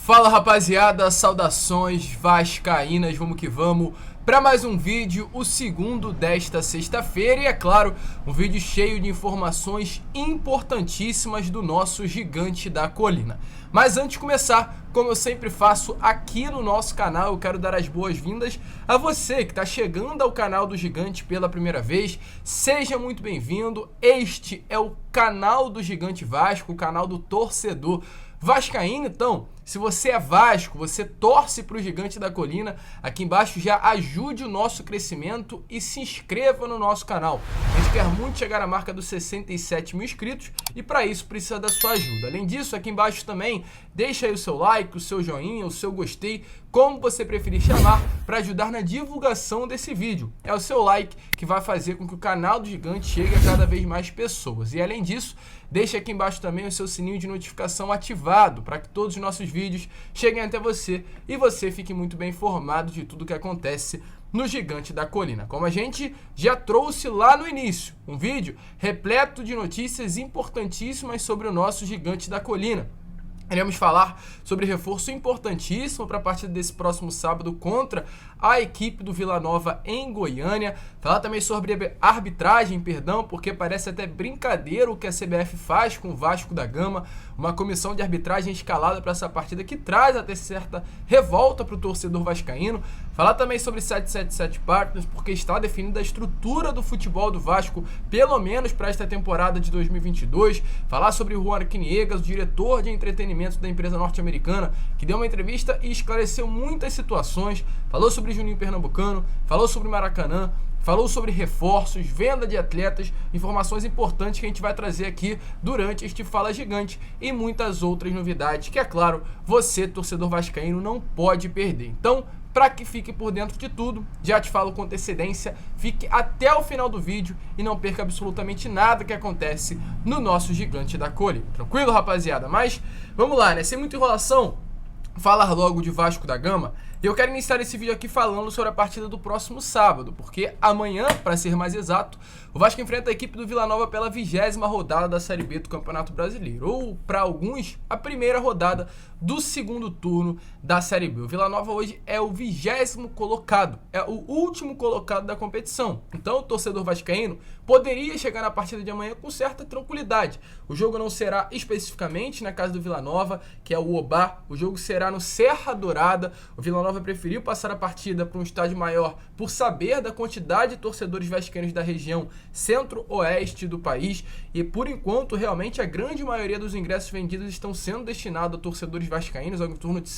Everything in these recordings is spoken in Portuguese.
Fala rapaziada, saudações vascaínas, vamos que vamos para mais um vídeo, o segundo desta sexta-feira e é claro, um vídeo cheio de informações importantíssimas do nosso gigante da colina. Mas antes de começar, como eu sempre faço aqui no nosso canal, eu quero dar as boas-vindas a você que está chegando ao canal do Gigante pela primeira vez. Seja muito bem-vindo, este é o canal do Gigante Vasco, o canal do torcedor vascaíno. Então, se você é Vasco, você torce para o Gigante da Colina, aqui embaixo já ajude o nosso crescimento e se inscreva no nosso canal. A gente quer muito chegar à marca dos 67 mil inscritos e para isso precisa da sua ajuda. Além disso, aqui embaixo também deixa aí o seu like, o seu joinha, o seu gostei, como você preferir chamar, para ajudar na divulgação desse vídeo. É o seu like que vai fazer com que o canal do Gigante chegue a cada vez mais pessoas. E além disso, deixa aqui embaixo também o seu sininho de notificação ativado para que todos os nossos vídeos cheguem até você e você fique muito bem informado de tudo que acontece no Gigante da Colina. Como a gente já trouxe lá no início, um vídeo repleto de notícias importantíssimas sobre o nosso Gigante da Colina. Iremos falar sobre reforço importantíssimo para a partida desse próximo sábado contra a equipe do Vila Nova em Goiânia. Falar também sobre arbitragem, porque parece até brincadeira o que a CBF faz com o Vasco da Gama. Uma comissão de arbitragem escalada para essa partida que traz até certa revolta para o torcedor vascaíno. Falar também sobre 777 Partners, porque está definida a estrutura do futebol do Vasco, pelo menos para esta temporada de 2022. Falar sobre o Juan Quiniegas, o diretor de entretenimento da empresa norte-americana, que deu uma entrevista e esclareceu muitas situações. Falou sobre Juninho Pernambucano, falou sobre Maracanã, falou sobre reforços, venda de atletas, informações importantes que a gente vai trazer aqui durante este Fala Gigante e muitas outras novidades que, é claro, você, torcedor vascaíno, não pode perder. Então, para que fique por dentro de tudo, já te falo com antecedência, fique até o final do vídeo e não perca absolutamente nada que acontece no nosso Gigante da Colina. Tranquilo, rapaziada? Mas vamos lá, né? Sem muita enrolação, falar logo de Vasco da Gama. Eu quero iniciar esse vídeo aqui falando sobre a partida do próximo sábado, porque amanhã, para ser mais exato, o Vasco enfrenta a equipe do Vila Nova pela 20ª rodada da Série B do Campeonato Brasileiro, ou para alguns, a primeira rodada do segundo turno da Série B. O Vila Nova hoje é o 20º colocado, é o último colocado da competição. Então o torcedor vascaíno poderia chegar na partida de amanhã com certa tranquilidade. O jogo não será especificamente na casa do Vila Nova, que é o Obá, o jogo será no Serra Dourada. O Vila Nova preferiu passar a partida para um estádio maior por saber da quantidade de torcedores vascaínos da região centro-oeste do país e, por enquanto, realmente a grande maioria dos ingressos vendidos estão sendo destinados a torcedores vascaínos, em torno de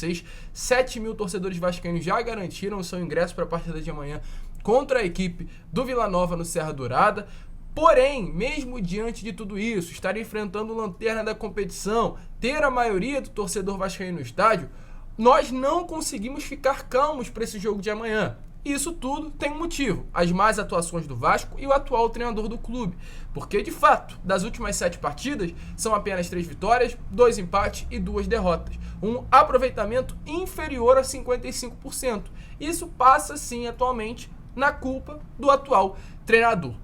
7 mil torcedores vascaínos já garantiram o seu ingresso para a partida de amanhã contra a equipe do Vila Nova no Serra Dourada. Porém, mesmo diante de tudo isso, estar enfrentando o lanterna da competição, ter a maioria do torcedor vascaíno no estádio, nós não conseguimos ficar calmos para esse jogo de amanhã. Isso tudo tem um motivo, as más atuações do Vasco e o atual treinador do clube. Porque, de fato, das últimas 7 partidas, são apenas 3 vitórias, 2 empates e 2 derrotas. Um aproveitamento inferior a 55%. Isso passa, sim, atualmente, na culpa do atual treinador.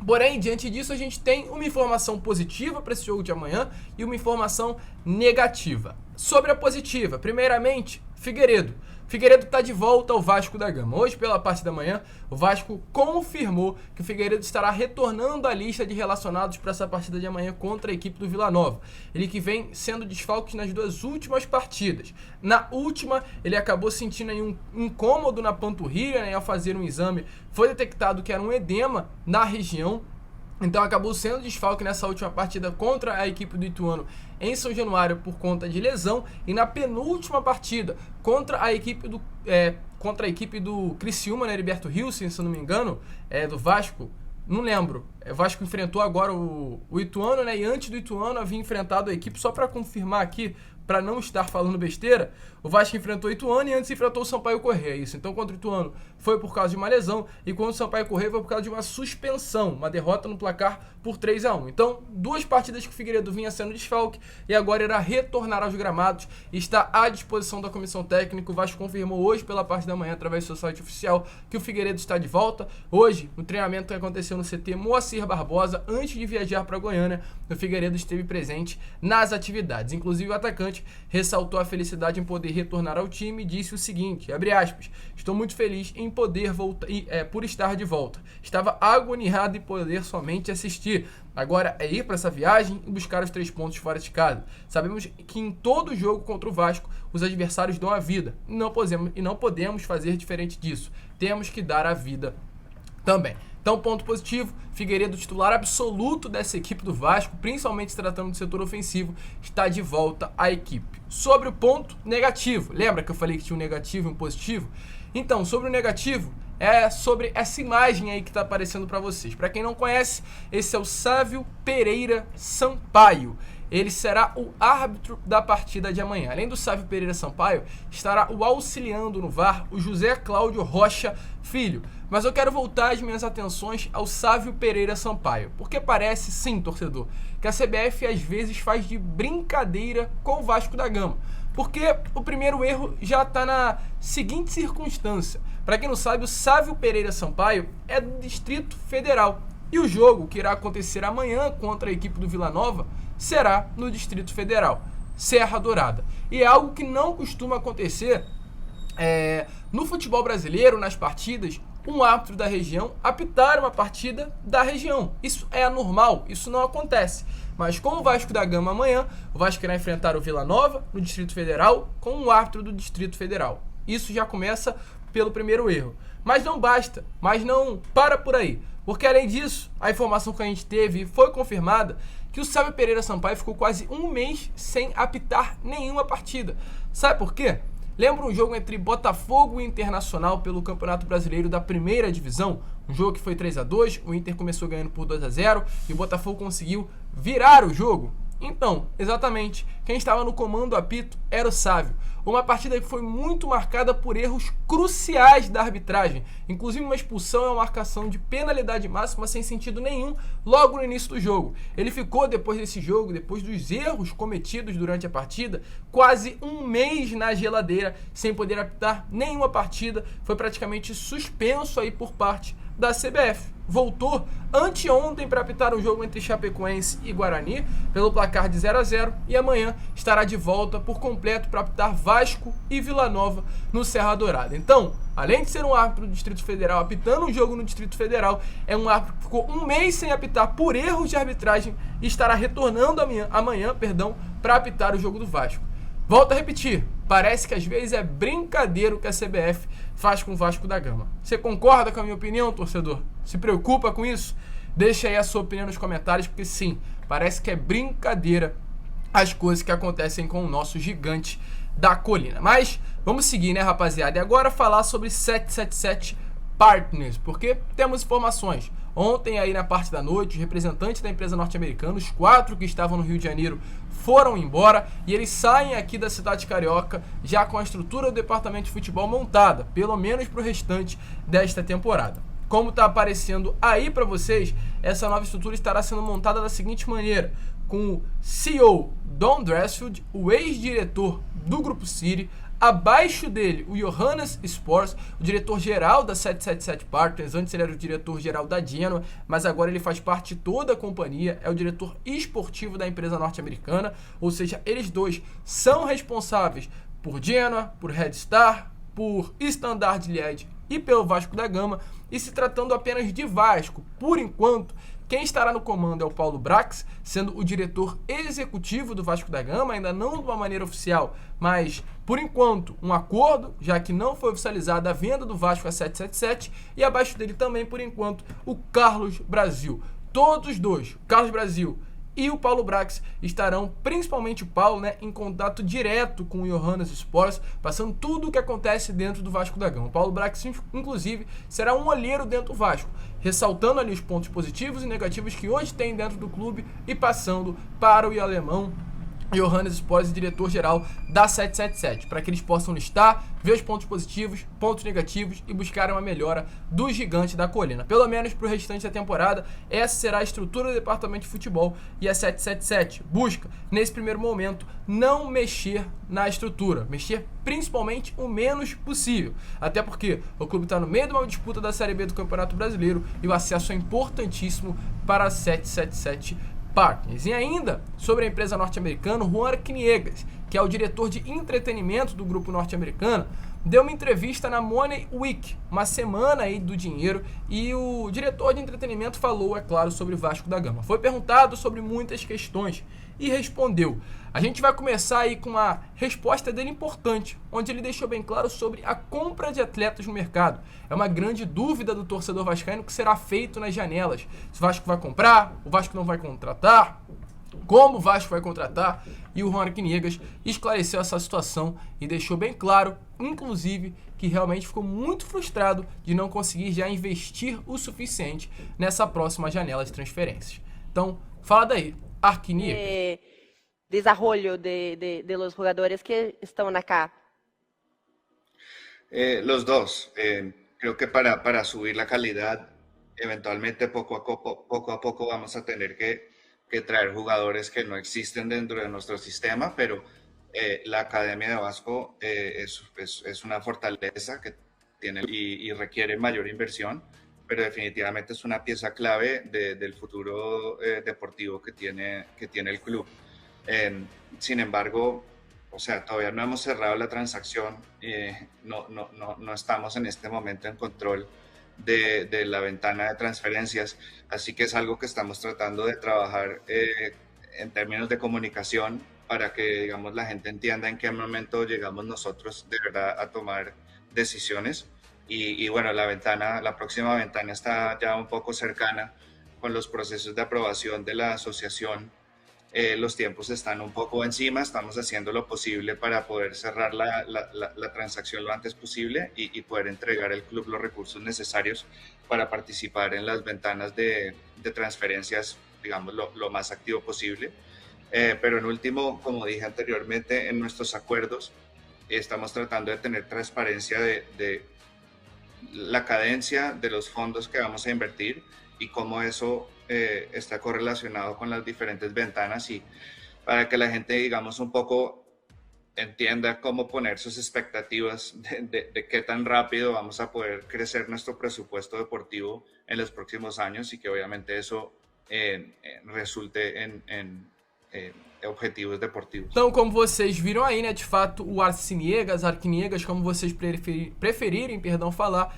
Porém, diante disso, a gente tem uma informação positiva para esse jogo de amanhã e uma informação negativa. Sobre a positiva, primeiramente, Figueiredo. Figueiredo está de volta ao Vasco da Gama. Hoje, pela parte da manhã, o Vasco confirmou que o Figueiredo estará retornando à lista de relacionados para essa partida de amanhã contra a equipe do Vila Nova. Ele que vem sendo desfalque nas 2 últimas partidas. Na última, ele acabou sentindo aí um incômodo na panturrilha, né, ao fazer um exame. Foi detectado que era um edema na região. Então acabou sendo desfalque nessa última partida contra a equipe do Ituano em São Januário por conta de lesão. E na penúltima partida contra a equipe do Criciúma, né, Heriberto Hilsen, se eu não me engano, do Vasco, não lembro. O Vasco enfrentou agora o Ituano, né, e antes do Ituano havia enfrentado a equipe, só para confirmar aqui, para não estar falando besteira, o Vasco enfrentou o Ituano e antes enfrentou o Sampaio Corrêa, isso. Então, contra o Ituano foi por causa de uma lesão e contra o Sampaio Corrêa foi por causa de uma suspensão, uma derrota no placar por 3-1. Então, 2 partidas que o Figueiredo vinha sendo desfalque e agora irá retornar aos gramados e está à disposição da comissão técnica. O Vasco confirmou hoje pela parte da manhã, através do seu site oficial, que o Figueiredo está de volta. Hoje, no treinamento que aconteceu no CT Moacir Barbosa, antes de viajar para Goiânia, o Figueiredo esteve presente nas atividades. Inclusive, o atacante ressaltou a felicidade em poder retornar ao time e disse o seguinte, abre aspas, estou muito feliz em poder voltar, por estar de volta. Estava agoniado em poder somente assistir. Agora é ir para essa viagem e buscar os 3 pontos fora de casa. Sabemos que em todo jogo contra o Vasco, os adversários dão a vida. Não podemos fazer diferente disso. Temos que dar a vida também. Então, ponto positivo, Figueiredo, titular absoluto dessa equipe do Vasco, principalmente se tratando do setor ofensivo, está de volta à equipe. Sobre o ponto negativo, lembra que eu falei que tinha um negativo e um positivo? Então, sobre o negativo, é sobre essa imagem aí que está aparecendo para vocês. Para quem não conhece, esse é o Sávio Pereira Sampaio. Ele será o árbitro da partida de amanhã. Além do Sávio Pereira Sampaio, estará o auxiliando no VAR, o José Cláudio Rocha Filho. Mas eu quero voltar as minhas atenções ao Sávio Pereira Sampaio, porque parece, sim, torcedor, que a CBF às vezes faz de brincadeira com o Vasco da Gama. Porque o primeiro erro já está na seguinte circunstância. Para quem não sabe, o Sávio Pereira Sampaio é do Distrito Federal. E o jogo que irá acontecer amanhã contra a equipe do Vila Nova será no Distrito Federal, Serra Dourada. E é algo que não costuma acontecer no futebol brasileiro, nas partidas, um árbitro da região apitar uma partida da região. Isso é anormal, isso não acontece. Mas com o Vasco da Gama amanhã, o Vasco irá enfrentar o Vila Nova no Distrito Federal com um árbitro do Distrito Federal. Isso já começa pelo primeiro erro. Mas não basta, mas não para por aí. Porque além disso, a informação que a gente teve foi confirmada que o Sávio Pereira Sampaio ficou quase um mês sem apitar nenhuma partida. Sabe por quê? Lembra um jogo entre Botafogo e Internacional pelo Campeonato Brasileiro da Primeira Divisão? Um jogo que foi 3-2, o Inter começou ganhando por 2-0 e o Botafogo conseguiu virar o jogo. Então, exatamente, quem estava no comando do apito era o Sávio. Uma partida que foi muito marcada por erros cruciais da arbitragem, inclusive uma expulsão e uma marcação de penalidade máxima sem sentido nenhum logo no início do jogo. Ele ficou, depois desse jogo, depois dos erros cometidos durante a partida, quase um mês na geladeira, sem poder apitar nenhuma partida, foi praticamente suspenso aí por parte da CBF. Voltou anteontem para apitar o jogo entre Chapecoense e Guarani pelo placar de 0-0 e amanhã estará de volta por completo para apitar Vasco e Vila Nova no Serra Dourada. Então, além de ser um árbitro do Distrito Federal apitando um jogo no Distrito Federal, é um árbitro que ficou um mês sem apitar por erros de arbitragem e estará retornando amanhã para apitar o jogo do Vasco. Volto a repetir, parece que às vezes é brincadeira o que a CBF faz com o Vasco da Gama. Você concorda com a minha opinião, torcedor? Se preocupa com isso? Deixa aí a sua opinião nos comentários, porque sim, parece que é brincadeira as coisas que acontecem com o nosso gigante da colina. Mas vamos seguir, né, rapaziada? E agora falar sobre 777 Partners, porque temos informações. Ontem, aí na parte da noite, os representantes da empresa norte-americana, os 4 que estavam no Rio de Janeiro, foram embora e eles saem aqui da cidade carioca já com a estrutura do departamento de futebol montada, pelo menos para o restante desta temporada. Como está aparecendo aí para vocês, essa nova estrutura estará sendo montada da seguinte maneira, com o CEO Don Dressfield, o ex-diretor do Grupo City, abaixo dele, o Johannes Sports, o diretor-geral da 777 Partners. Antes ele era o diretor-geral da Genoa, mas agora ele faz parte de toda a companhia, é o diretor esportivo da empresa norte-americana, ou seja, eles dois são responsáveis por Genoa, por Red Star, por Standard Liège e pelo Vasco da Gama. E se tratando apenas de Vasco, por enquanto, quem estará no comando é o Paulo Brax, sendo o diretor executivo do Vasco da Gama, ainda não de uma maneira oficial, mas, por enquanto, um acordo, já que não foi oficializada a venda do Vasco a 777, e abaixo dele também, por enquanto, o Carlos Brasil. Todos os dois, o Carlos Brasil e o Paulo Brax, estarão, principalmente o Paulo, né, em contato direto com o Johannes Sports, passando tudo o que acontece dentro do Vasco da Gama. O Paulo Brax, inclusive, será um olheiro dentro do Vasco, ressaltando ali os pontos positivos e negativos que hoje tem dentro do clube e passando para o alemão Johannes Spores, diretor-geral da 777, para que eles possam listar, ver os pontos positivos, pontos negativos e buscar uma melhora do gigante da colina. Pelo menos para o restante da temporada, essa será a estrutura do departamento de futebol e a 777 busca, nesse primeiro momento, não mexer na estrutura, mexer principalmente o menos possível, até porque o clube está no meio de uma disputa da Série B do Campeonato Brasileiro e o acesso é importantíssimo para a 777 Partners. E ainda sobre a empresa norte-americana, Juan Arquiniegas, que é o diretor de entretenimento do grupo norte-americano, deu uma entrevista na Money Week, uma semana aí do dinheiro, e o diretor de entretenimento falou, é claro, sobre o Vasco da Gama. Foi perguntado sobre muitas questões e respondeu. A gente vai começar aí com uma resposta dele importante, onde ele deixou bem claro sobre a compra de atletas no mercado. É uma grande dúvida do torcedor vascaíno que será feito nas janelas. Se o Vasco vai comprar, o Vasco não vai contratar, como o Vasco vai contratar, e o Juan Arquiniegas esclareceu essa situação e deixou bem claro, inclusive, que realmente ficou muito frustrado de não conseguir já investir o suficiente nessa próxima janela de transferências. Então, fala daí, Arquiniegas. Desarrollo de los jugadores que están acá. Los dos. Creo que para subir la calidad, eventualmente poco a poco vamos a tener que traer jugadores que no existen dentro de nuestro sistema, pero la Academia de Vasco es una fortaleza que tiene y requiere mayor inversión, pero definitivamente es una pieza clave del futuro deportivo que tiene el club. Sin embargo, o sea, todavía no hemos cerrado la transacción, no estamos en este momento en control de la ventana de transferencias, así que es algo que estamos tratando de trabajar en términos de comunicación para que, digamos, la gente entienda en qué momento llegamos nosotros de verdad a tomar decisiones. Y bueno, la próxima ventana está ya un poco cercana con los procesos de aprobación de la asociación. Los tiempos están un poco encima, estamos haciendo lo posible para poder cerrar la transacción lo antes posible y poder entregar al club los recursos necesarios para participar en las ventanas de transferencias, digamos, lo más activo posible. Pero en último, como dije anteriormente, en nuestros acuerdos estamos tratando de tener transparencia de la cadencia de los fondos que vamos a invertir y cómo eso está correlacionado con las diferentes ventanas, y para que la gente, digamos, un poco entienda cómo poner sus expectativas de qué tan rápido vamos a poder crecer nuestro presupuesto deportivo en los próximos años y que obviamente eso resulte en objetivos deportivos. Então, como vocês viram aí, né, de fato, o Arquiniegas, como vocês preferirem, falar,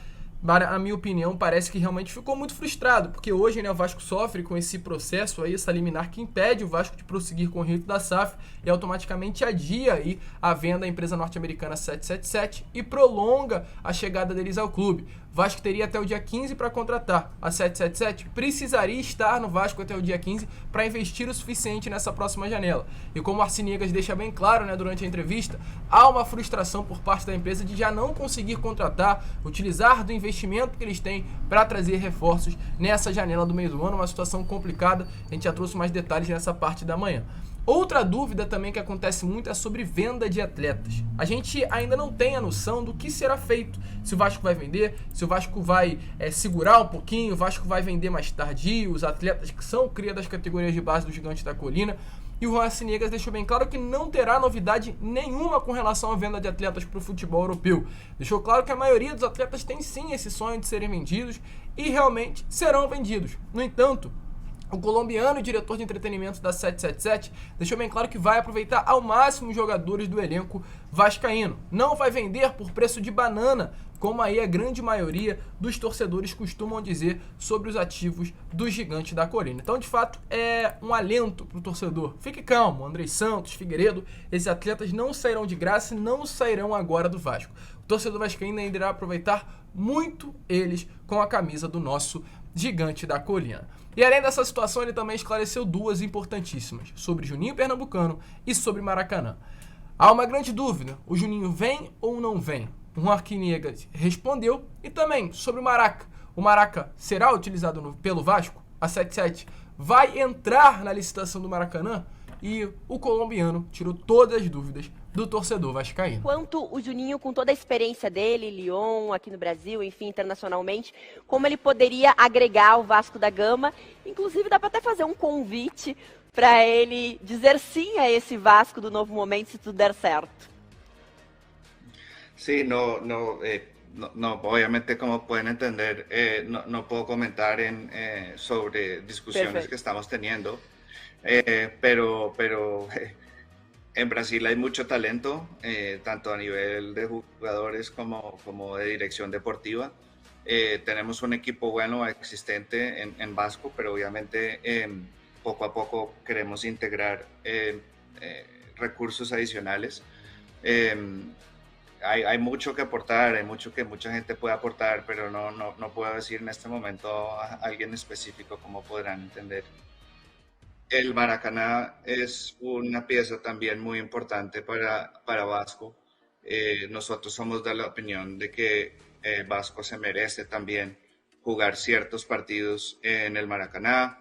a minha opinião, parece que realmente ficou muito frustrado, porque hoje, né, o Vasco sofre com esse processo aí, essa liminar que impede o Vasco de prosseguir com o rito da SAF e automaticamente adia aí a venda da empresa norte-americana 777 e prolonga a chegada deles ao clube. O Vasco teria até o dia 15 para contratar. A 777 precisaria estar no Vasco até o dia 15 para investir o suficiente nessa próxima janela. E como o Arquiniegas deixa bem claro, né, durante a entrevista, há uma frustração por parte da empresa de já não conseguir contratar, utilizar do investimento que eles têm para trazer reforços nessa janela do meio do ano, uma situação complicada. A gente já trouxe mais detalhes nessa parte da manhã. Outra dúvida também que acontece muito é sobre venda de atletas. A gente ainda não tem a noção do que será feito. Se o Vasco vai vender, se o Vasco vai segurar um pouquinho, o Vasco vai vender mais tardio, os atletas que são cria das categorias de base do Gigante da Colina. E o Juan Arquiniegas deixou bem claro que não terá novidade nenhuma com relação à venda de atletas para o futebol europeu. Deixou claro que a maioria dos atletas tem sim esse sonho de serem vendidos e realmente serão vendidos. No entanto, o colombiano e diretor de entretenimento da 777 deixou bem claro que vai aproveitar ao máximo os jogadores do elenco vascaíno. Não vai vender por preço de banana, como aí a grande maioria dos torcedores costumam dizer sobre os ativos do Gigante da Colina. Então, de fato, é um alento para o torcedor. Fique calmo, Andrei Santos, Figueiredo, esses atletas não sairão de graça e não sairão agora do Vasco. O torcedor vascaíno ainda irá aproveitar muito eles com a camisa do nosso Gigante da Colina. E além dessa situação, ele também esclareceu duas importantíssimas, sobre Juninho Pernambucano e sobre Maracanã. Há uma grande dúvida, o Juninho vem ou não vem? O Arquiniegas respondeu, e também sobre o Maraca. O Maraca será utilizado pelo Vasco? A 77 vai entrar na licitação do Maracanã? e o colombiano tirou todas as dúvidas do torcedor vascaíno. Quanto o Juninho, com toda a experiência dele, Lyon, aqui no Brasil, enfim, internacionalmente, como ele poderia agregar ao Vasco da Gama? Inclusive, dá para até fazer um convite para ele dizer sim a esse Vasco do novo momento, se tudo der certo. Sí, no, obviamente como pueden entender, no puedo comentar sobre discusiones Perfecto. que estamos teniendo, pero en Brasil hay mucho talento, tanto a nivel de jugadores como de dirección deportiva. Tenemos un equipo bueno existente en Vasco, pero obviamente poco a poco queremos integrar recursos adicionales. Hay mucho que aportar, hay mucho que mucha gente puede aportar, pero no puedo decir en este momento a alguien específico, como podrán entender. El Maracaná es una pieza también muy importante para Vasco. Nosotros somos de la opinión de que Vasco se merece también jugar ciertos partidos en el Maracaná.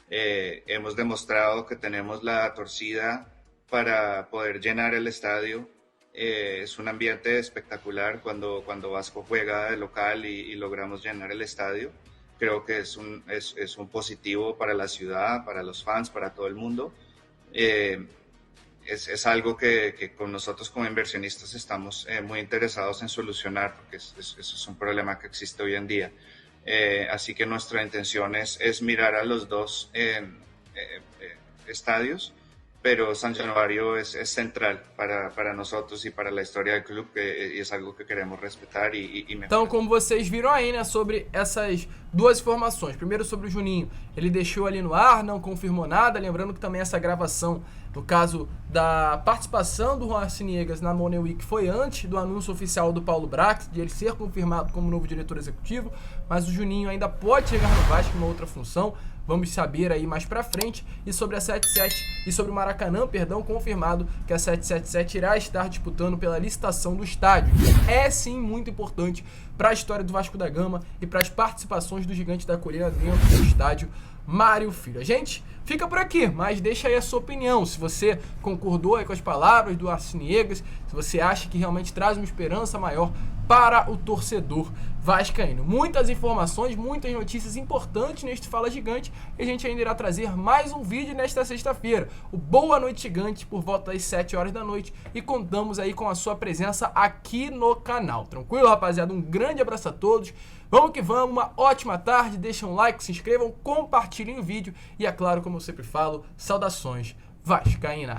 Hemos demostrado que tenemos la torcida para poder llenar el estadio. Es un ambiente espectacular cuando Vasco juega de local y logramos llenar el estadio. Creo que es un positivo para la ciudad, para los fans, para todo el mundo. Es algo que con nosotros como inversionistas estamos muy interesados en solucionar, porque eso es un problema que existe hoy en día. Así que nuestra intención es mirar a los dos estadios, pero San Januario es central para nosotros y para la historia del club, y es algo que queremos respetar y mejorar. Então, como vocês viram aí, né, sobre essas duas informações. Primeiro sobre o Juninho, ele deixou ali no ar, não confirmou nada, lembrando que também essa gravação, no caso da participação do Juan Arciniegas na Money Week, foi antes do anúncio oficial do Paulo Brax, de ele ser confirmado como novo diretor executivo, mas o Juninho ainda pode chegar no Vasco em uma outra função. Vamos saber aí mais pra frente. E sobre a 77 e sobre o Maracanã, confirmado que a 777 irá estar disputando pela licitação do estádio. É sim muito importante para a história do Vasco da Gama e para as participações do Gigante da Colina dentro do estádio Mário Filho. A gente fica por aqui, mas deixa aí a sua opinião. Se você concordou aí com as palavras do Arciniegas, se você acha que realmente traz uma esperança maior para o torcedor vascaíno. Muitas informações, muitas notícias importantes neste Fala Gigante, e a gente ainda irá trazer mais um vídeo nesta sexta-feira, o Boa Noite Gigante, por volta das 7 horas da noite, e contamos aí com a sua presença aqui no canal. Tranquilo, rapaziada? Um grande abraço a todos. Vamos que vamos, uma ótima tarde, deixem um like, se inscrevam, compartilhem o vídeo e, é claro, como eu sempre falo, saudações vascaínas.